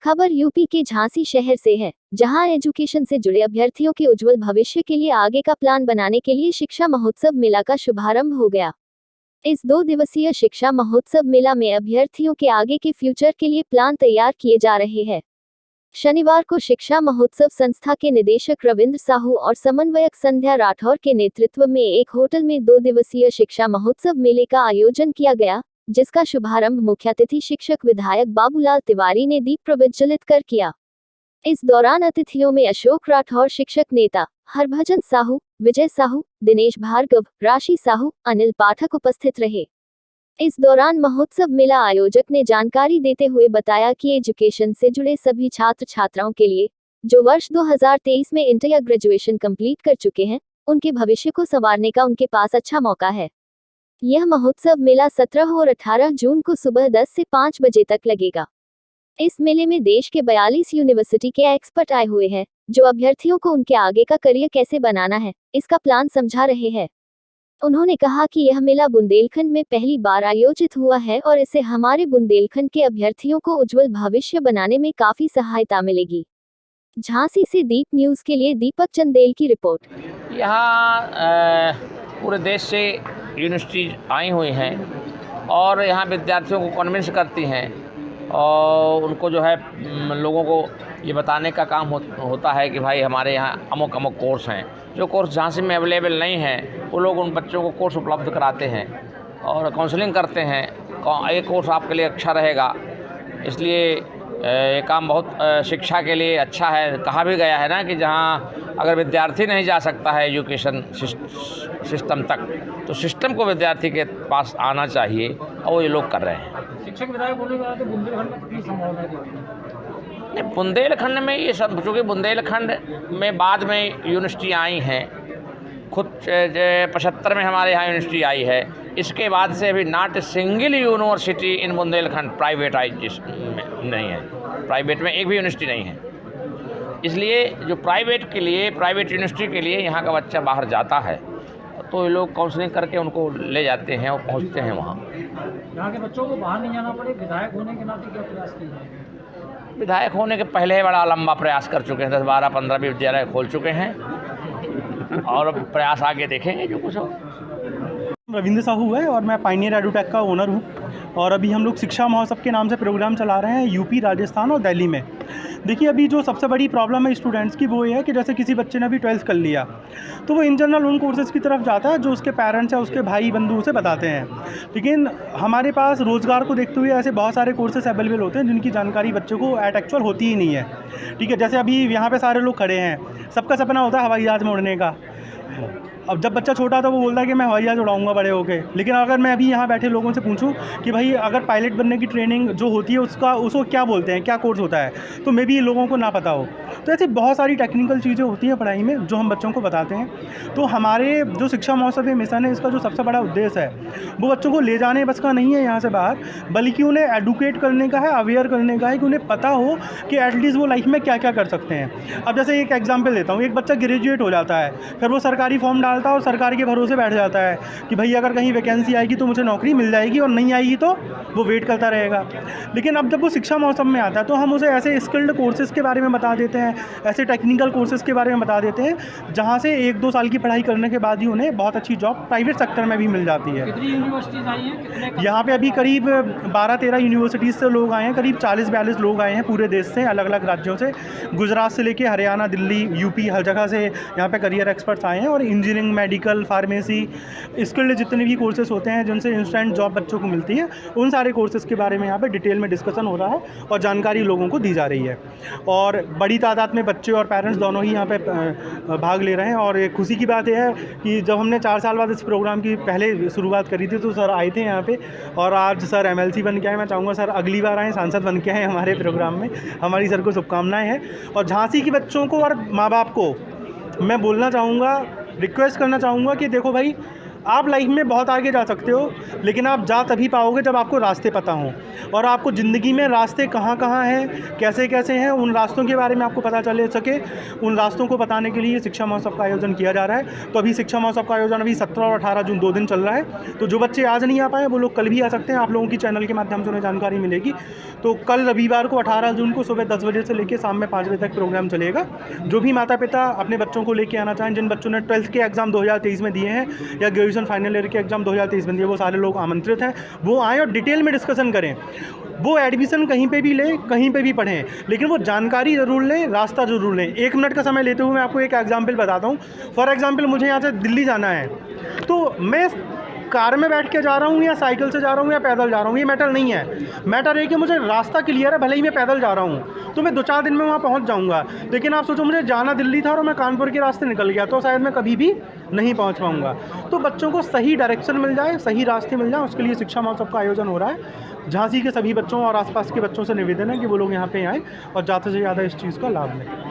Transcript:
खबर यूपी के झांसी शहर से है, जहां एजुकेशन से जुड़े अभ्यर्थियों के उज्जवल भविष्य के लिए आगे का प्लान बनाने के लिए शिक्षा महोत्सव मेला का शुभारंभ हो गया। इस 2 दिवसीय शिक्षा महोत्सव मेला में अभ्यर्थियों के आगे के फ्यूचर के लिए प्लान तैयार किए जा रहे हैं। शनिवार को शिक्षा महोत्सव संस्था के निदेशक रविंद्र साहू और समन्वयक संध्या राठौर के नेतृत्व में एक होटल में 2 दिवसीय शिक्षा महोत्सव मेले का आयोजन किया गया, जिसका शुभारंभ मुख्य अतिथि शिक्षक विधायक बाबूलाल तिवारी ने दीप प्रज्वलित कर किया। इस दौरान अतिथियों में अशोक राठौर, शिक्षक नेता हरभजन साहू, विजय साहू, दिनेश भार्गव, राशि साहू, अनिल पाठक उपस्थित रहे। इस दौरान महोत्सव मेला आयोजक ने जानकारी देते हुए बताया कि एजुकेशन से जुड़े सभी छात्र छात्राओं के लिए, जो वर्ष 2023 में इंटर या ग्रेजुएशन कंप्लीट कर चुके हैं, उनके भविष्य को संवारने का उनके पास अच्छा मौका है। यह महोत्सव मेला 17 और 18 जून को सुबह 10 से 5 बजे तक लगेगा। इस मेले में देश के 42 यूनिवर्सिटी के एक्सपर्ट आए हुए हैं, जो अभ्यर्थियों को उनके आगे का करियर कैसे बनाना है, इसका प्लान समझा रहे हैं। उन्होंने कहा कि यह मेला बुंदेलखंड में पहली बार आयोजित हुआ है और इससे हमारे बुंदेलखंड के अभ्यर्थियों को उज्जवल भविष्य बनाने में काफी सहायता मिलेगी। झांसी से दीप न्यूज के लिए दीपक चंदेल की रिपोर्ट। यहाँ पूरे देश से यूनिवर्सिटी आई हुई हैं और यहाँ विद्यार्थियों को कन्विंस करती हैं और उनको जो है लोगों को ये बताने का काम होता है कि भाई हमारे यहाँ अमुक अमुक कोर्स हैं, जो कोर्स झांसी में अवेलेबल नहीं है वो लोग उन बच्चों को कोर्स उपलब्ध कराते हैं और काउंसलिंग करते हैं। ये कोर्स आपके लिए अच्छा रहेगा, इसलिए ये काम बहुत शिक्षा के लिए अच्छा है। कहा भी गया है ना कि जहाँ अगर विद्यार्थी नहीं जा सकता है एजुकेशन सिस्टम तक, तो सिस्टम को विद्यार्थी के पास आना चाहिए और वो ये लोग कर रहे हैं। शिक्षक विधायक बोलने के बाद बुंदेलखंड में कितनी संभावना है? बुंदेलखंड में ये सब, चूँकि बुंदेलखंड में बाद में यूनिवर्सिटी आई हैं, खुद 75 में हमारे यहाँ यूनिवर्सिटी आई है। इसके बाद से अभी not single university in Bundelkhand privatise नहीं है, प्राइवेट में एक भी यूनिवर्सिटी नहीं है। इसलिए जो प्राइवेट यूनिवर्सिटी के लिए यहाँ का बच्चा बाहर जाता है तो ये लोग काउंसलिंग करके उनको ले जाते हैं और पहुँचते हैं वहाँ। यहाँ के बच्चों को बाहर नहीं जाना पड़े, विधायक होने के नाते क्या प्रयास किए जाएंगे? विधायक होने के पहले बड़ा लंबा प्रयास कर चुके हैं, 10, 12, 15 भी विद्यालय खोल चुके हैं और प्रयास आगे देखेंगे जो कुछ हो। रविंद्र साहू है और मैं पायनियर एडुटेक का ओनर हूँ और अभी हम लोग शिक्षा महोत्सव के नाम से प्रोग्राम चला रहे हैं यूपी, राजस्थान और दिल्ली में। देखिए, अभी जो सबसे बड़ी प्रॉब्लम है स्टूडेंट्स की वो ये है कि जैसे किसी बच्चे ने अभी 12th कर लिया तो वो इन जनरल उन कोर्सेज़ की तरफ जाता है जो उसके पेरेंट्स या उसके भाई बंधु उसे बताते हैं। लेकिन हमारे पास रोज़गार को देखते हुए ऐसे बहुत सारे कोर्सेज अवेलेबल होते हैं जिनकी जानकारी बच्चों को एट एक्चुअल होती ही नहीं है। ठीक है, जैसे अभी यहाँ पे सारे लोग खड़े हैं, सबका सपना होता है हवाई जहाज़ में उड़ने का। अब जब बच्चा छोटा था वो बोलता है कि मैं हवाई जहाज़ उड़ाऊंगा बड़े होके, लेकिन अगर मैं अभी यहाँ बैठे लोगों से पूछूं कि भाई अगर पायलट बनने की ट्रेनिंग जो होती है उसको क्या बोलते हैं, क्या कोर्स होता है, तो मे बी लोगों को ना पता हो। तो ऐसी बहुत सारी टेक्निकल चीज़ें होती हैं पढ़ाई में जो हम बच्चों को बताते हैं। तो हमारे जो शिक्षा महोत्सव मिशन है, इसका जो सबसे बड़ा उद्देश्य है वो बच्चों को ले जाने बस का नहीं है यहाँ से बाहर, बल्कि उन्हें एडुकेट करने का है, अवेयर करने का है कि उन्हें पता हो कि एटलीस्ट वो लाइफ में क्या क्या कर सकते हैं। अब जैसे एक एग्जाम्पल देता हूँ, एक बच्चा ग्रेजुएट हो जाता है, फिर वो सरकारी फॉर्म डालता है और सरकार के भरोसे बैठ जाता है कि भाई अगर कहीं वैकेंसी आएगी तो मुझे नौकरी मिल जाएगी और नहीं आएगी तो वो वेट करता रहेगा। लेकिन अब जब वो शिक्षा महोत्सव में आता है तो हम उसे ऐसे स्किल्ड कोर्सेज़ के बारे में बता देते हैं, ऐसे टेक्निकल कोर्सेज़ के बारे में बता देते हैं जहाँ से 1-2 साल की पढ़ाई करने के बाद ही उन्हें बहुत अच्छी जॉब प्राइवेट सेक्टर में भी मिल जाती है। कितनी यूनिवर्सिटीज़ आई हैं? यहाँ पे अभी करीब 12-13 यूनिवर्सिटीज़ से लोग आए हैं, करीब 40-42 लोग आए हैं पूरे देश से, अलग अलग राज्यों से, गुजरात से लेके हरियाणा, दिल्ली, यूपी, हर जगह से यहाँ पे करियर एक्सपर्ट्स आए हैं। और इंजीनियरिंग, मेडिकल, फार्मेसी, स्किल्ड जितने भी कोर्सेज होते हैं जिनसे इंस्टेंट जॉब बच्चों को मिलती है, उन सारे कोर्सेज के बारे में यहाँ पे डिटेल में डिस्कशन हो रहा है और जानकारी लोगों को दी जा रही है। और बड़ी तादाद में बच्चे और पेरेंट्स दोनों ही यहाँ पे भाग ले रहे हैं। और एक खुशी की बात यह है कि जब हमने 4 साल बाद इस प्रोग्राम की पहले शुरुआत करी थी तो सर आए थे यहाँ पे, और आज सर MLC बन के आए। मैं चाहूँगा सर अगली बार आएँ, सांसद बन के आएँ हमारे प्रोग्राम में। हमारी सर को शुभकामनाएँ हैं। और झांसी के बच्चों को और माँ बाप को मैं बोलना चाहूँगा, रिक्वेस्ट करना चाहूँगा कि देखो भाई, आप लाइफ में बहुत आगे जा सकते हो, लेकिन आप जा तभी पाओगे जब आपको रास्ते पता हों, और आपको ज़िंदगी में रास्ते कहाँ कहाँ हैं, कैसे कैसे हैं, उन रास्तों के बारे में आपको पता चले सके, उन रास्तों को बताने के लिए शिक्षा महोत्सव का आयोजन किया जा रहा है। तो अभी शिक्षा महोत्सव का आयोजन अभी 17 और 18 जून 2 दिन चल रहा है। तो जो बच्चे आज नहीं आ पाए वो लोग कल भी आ सकते हैं, आप लोगों की चैनल के माध्यम से उन्हें जानकारी मिलेगी। तो कल रविवार को 18 जून को सुबह 10 बजे से लेकर शाम में 5 बजे तक प्रोग्राम चलेगा। जो भी माता पिता अपने बच्चों को लेके आना चाहें, जिन बच्चों ने 12th के एग्ज़ाम 2023 में दिए हैं या ग्रेजुएशन फाइनल ईयर के एग्ज़ाम 2023 में दिए, वो सारे लोग आमंत्रित हैं। वो आएँ और डिटेल में डिस्कशन करें। वो एडमिशन कहीं पे भी लें, कहीं पे भी पढ़ें, लेकिन वो जानकारी ज़रूर लें, रास्ता ज़रूर लें। 1 मिनट का समय लेते हुए मैं आपको एक एग्जाम्पल बताता हूँ। फॉर एग्जाम्पल, मुझे यहाँ से दिल्ली जाना है, तो मैं कार में बैठ के जा रहा हूँ या साइकिल से जा रहा हूँ या पैदल जा रहा हूँ, ये मैटर नहीं है। मैटर है कि मुझे रास्ता क्लियर है, भले ही मैं पैदल जा रहा हूँ, तो मैं 2-4 दिन में वहाँ पहुँच जाऊँगा। लेकिन आप सोचो मुझे जाना दिल्ली था और मैं कानपुर के रास्ते निकल गया, तो शायद मैं कभी भी नहीं पहुँच पाऊँगा। तो बच्चों को सही डायरेक्शन मिल जाए, सही रास्ते मिल जाए, उसके लिए शिक्षा महोत्सव का आयोजन हो रहा है। झांसी के सभी बच्चों और आसपास के बच्चों से निवेदन है कि वो लोग यहाँ पे आएँ और ज़्यादा से ज़्यादा इस चीज़ का लाभ लें।